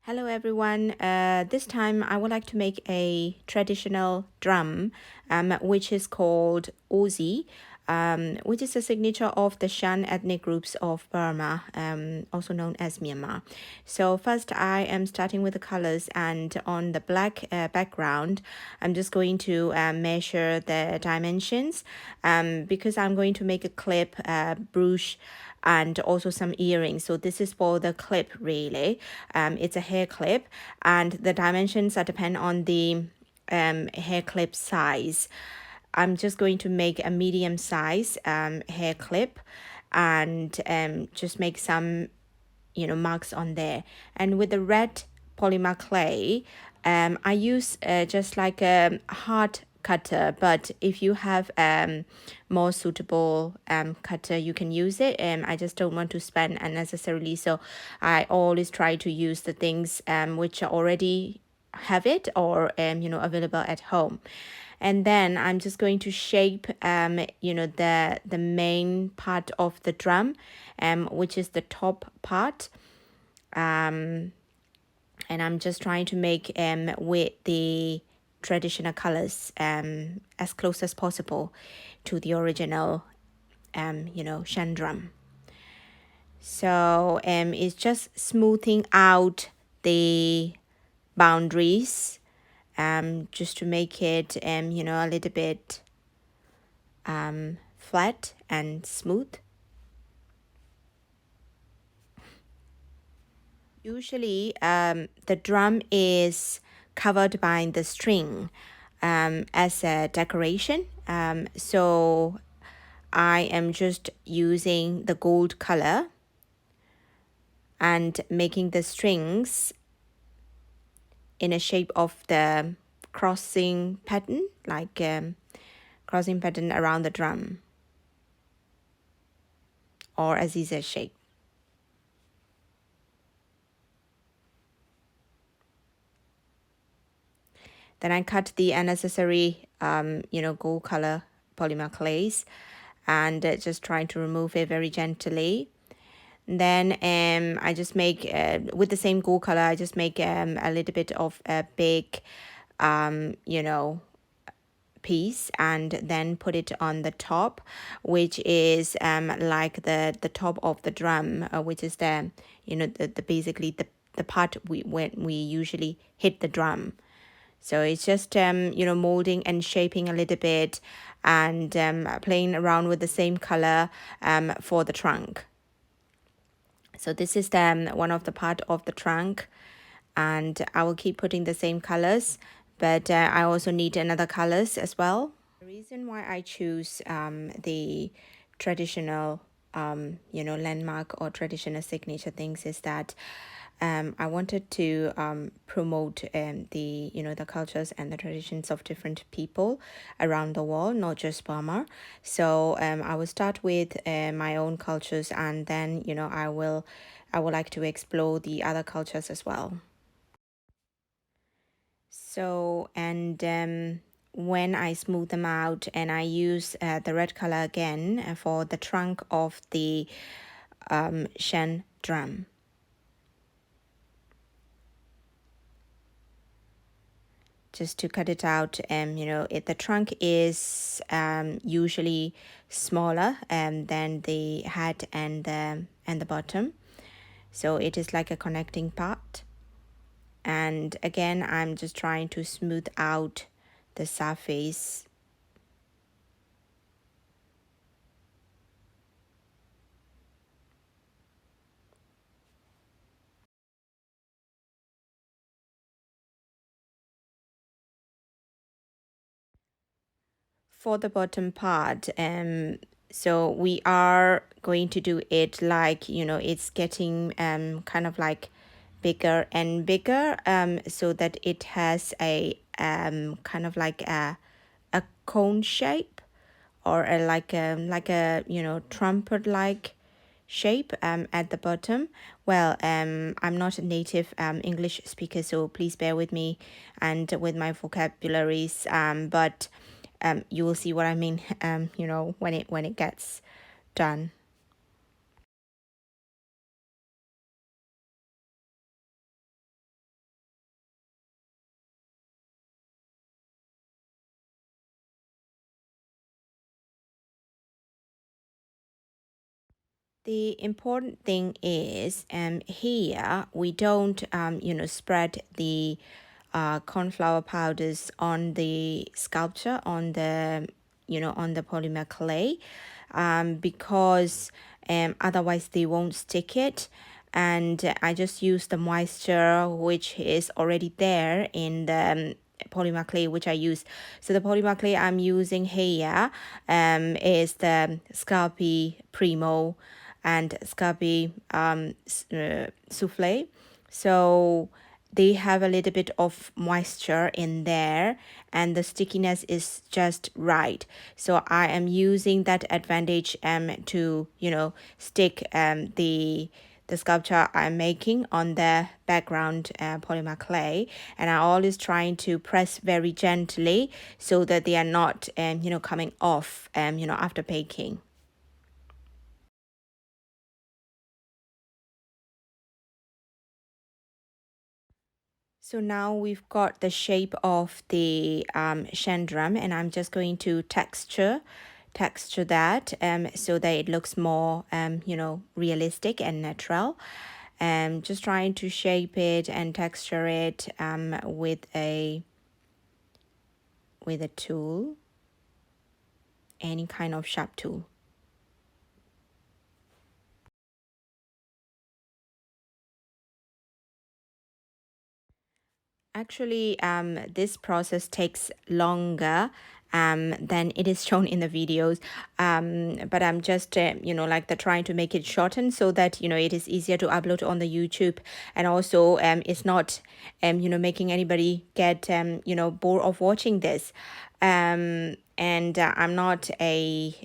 Hello everyone. This time I would like to make a traditional drum, which is called Ozi, which is a signature of the Shan ethnic groups of Burma, also known as Myanmar. So first I am starting with the colors, and on the black background, I'm just going to measure the dimensions because I'm going to make a clip, brooch, and also some earrings. So this is for the clip really. It's a hair clip, and the dimensions are depend on the hair clip size. I'm just going to make a medium size hair clip, and just make some marks on there. And with the red polymer clay, I use just like a hard cutter, but if you have more suitable cutter, you can use it. I just don't want to spend unnecessarily, so I always try to use the things which are already have it, or available at home. And then I'm just going to shape the main part of the drum, which is the top part, and I'm just trying to make with the traditional colors as close as possible to the original Shan drum. So it's just smoothing out the boundaries, just to make it a little bit flat and smooth. Usually, the drum is covered by the string as a decoration. So I am just using the gold color and making the strings in a shape of the crossing pattern, like crossing pattern around the drum, or a Z shape. Then I cut the unnecessary, gold color polymer clays, and just trying to remove it very gently. Then I just make, with the same gold color, I just make a little bit of a big, piece, and then put it on the top, which is like the top of the drum, which is the basically the part when we usually hit the drum. So it's just molding and shaping a little bit, and playing around with the same color for the trunk. So this is one of the part of the trunk, and I will keep putting the same colors, but I also need another colors as well. The reason why I choose the traditional landmark or traditional signature things is that I wanted to promote the cultures and the traditions of different people around the world, not just Burma. So I will start with my own cultures, and then I would like to explore the other cultures as well. So, and when I smooth them out, and I use the red color again for the trunk of the Shan drum. Just to cut it out, the trunk is usually smaller than the head and the bottom. So it is like a connecting part. And again, I'm just trying to smooth out the surface. For the bottom part, so we are going to do it like, it's getting kind of like bigger and bigger, so that it has a kind of like a cone shape, or like a trumpet like shape at the bottom. Well, I'm not a native English speaker, so please bear with me and with my vocabularies, but you will see what I mean when it gets done. The important thing is here we don't spread the cornflower powders on the sculpture on the on the polymer clay because otherwise they won't stick it. And I just use the moisture which is already there in the polymer clay which I use. So the polymer clay I'm using here is the Sculpey Premo and Sculpey Soufflé. So they have a little bit of moisture in there and the stickiness is just right. So I am using that advantage to stick the sculpture I'm making on the background polymer clay, and I'm always trying to press very gently so that they are not coming off after baking. So now we've got the shape of the Shan drum, and I'm just going to texture that so that it looks more realistic and natural. Just trying to shape it and texture it with a tool, any kind of sharp tool. Actually, this process takes longer than it is shown in the videos. But I'm just, like the trying to make it shorten so that, it is easier to upload on the YouTube. And also, it's not, making anybody get, bored of watching this. And I'm not a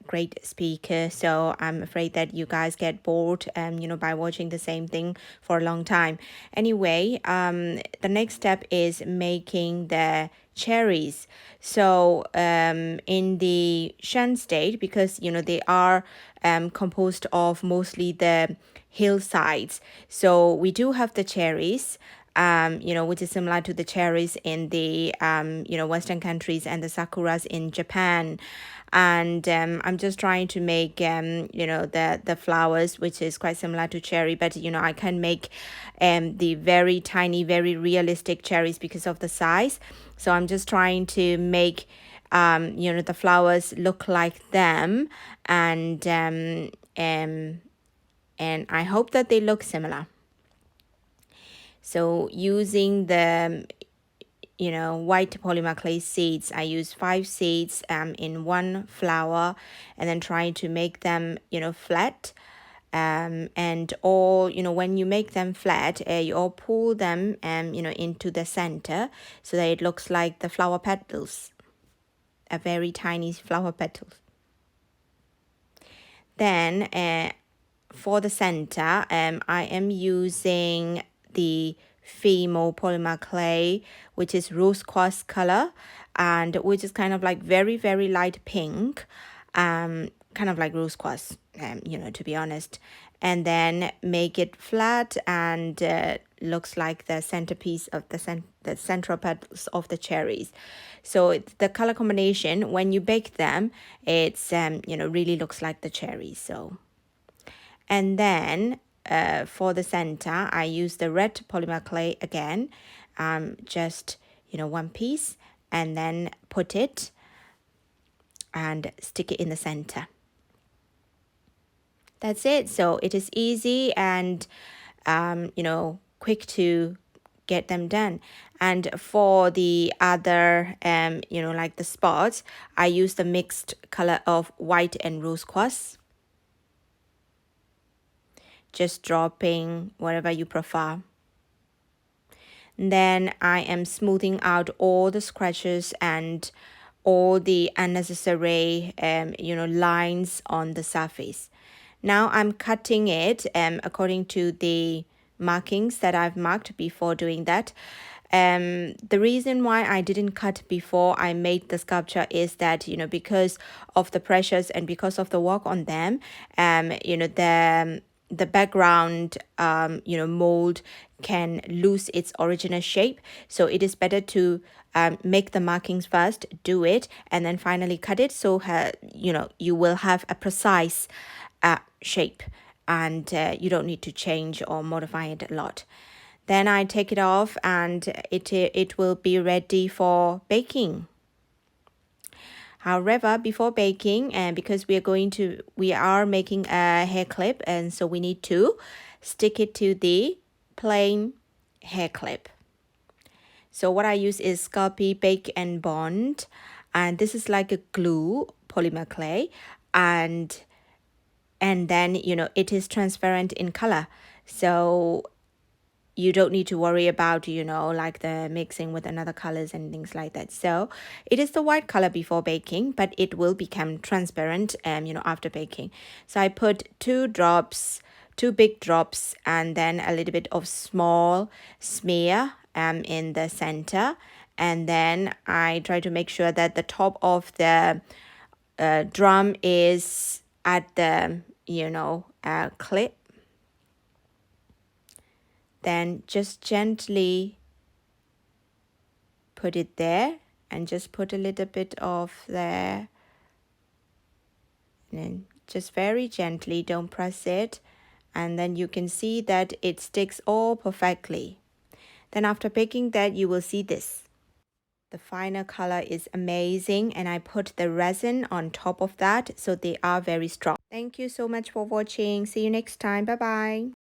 great speaker, so I'm afraid that you guys get bored by watching the same thing for a long time. Anyway, the next step is making the cherries. So in the Shan state, because they are composed of mostly the hillsides, so we do have the cherries, which is similar to the cherries in the, Western countries and the sakuras in Japan. And I'm just trying to make, the flowers, which is quite similar to cherry, but, I can make the very tiny, very realistic cherries because of the size. So I'm just trying to make, the flowers look like them. And I hope that they look similar. So using the white polymer clay seeds, I use 5 seeds in one flower, and then trying to make them flat. And all when you make them flat, you all pull them into the center so that it looks like the flower petals, a very tiny flower petals. Then for the center, I am using the Fimo polymer clay, which is rose quartz color, and which is kind of like very, very light pink, kind of like rose quartz, to be honest. And then make it flat and looks like the centerpiece of the central petals of the cherries. So the color combination, when you bake them, it's really looks like the cherries. So. And then for the center, I use the red polymer clay again, just, one piece, and then put it and stick it in the center. That's it. So it is easy and, quick to get them done. And for the other, like the spots, I use the mixed color of white and rose quartz. Just dropping whatever you prefer. Then I am smoothing out all the scratches and all the unnecessary lines on the surface. Now I'm cutting it according to the markings that I've marked before doing that. The reason why I didn't cut before I made the sculpture is that, because of the pressures and because of the work on them, the background mold can lose its original shape. So it is better to make the markings first, do it, and then finally cut it, so you will have a precise shape, and you don't need to change or modify it a lot. Then I take it off, and it will be ready for baking. However, before baking, and because we are making a hair clip, and so we need to stick it to the plain hair clip. So what I use is Sculpey Bake and Bond, and this is like a glue polymer clay, and then it is transparent in color, so you don't need to worry about like the mixing with another colors and things like that. So it is the white color before baking, but it will become transparent after baking. So I put two big drops, and then a little bit of small smear in the center, and then I try to make sure that the top of the drum is at the clip. Then just gently put it there, and just put a little bit of there, and then just very gently, don't press it, and then you can see that it sticks all perfectly. Then after baking that, you will see this. The final color is amazing, and I put the resin on top of that, so they are very strong. Thank you so much for watching. See you next time. Bye bye.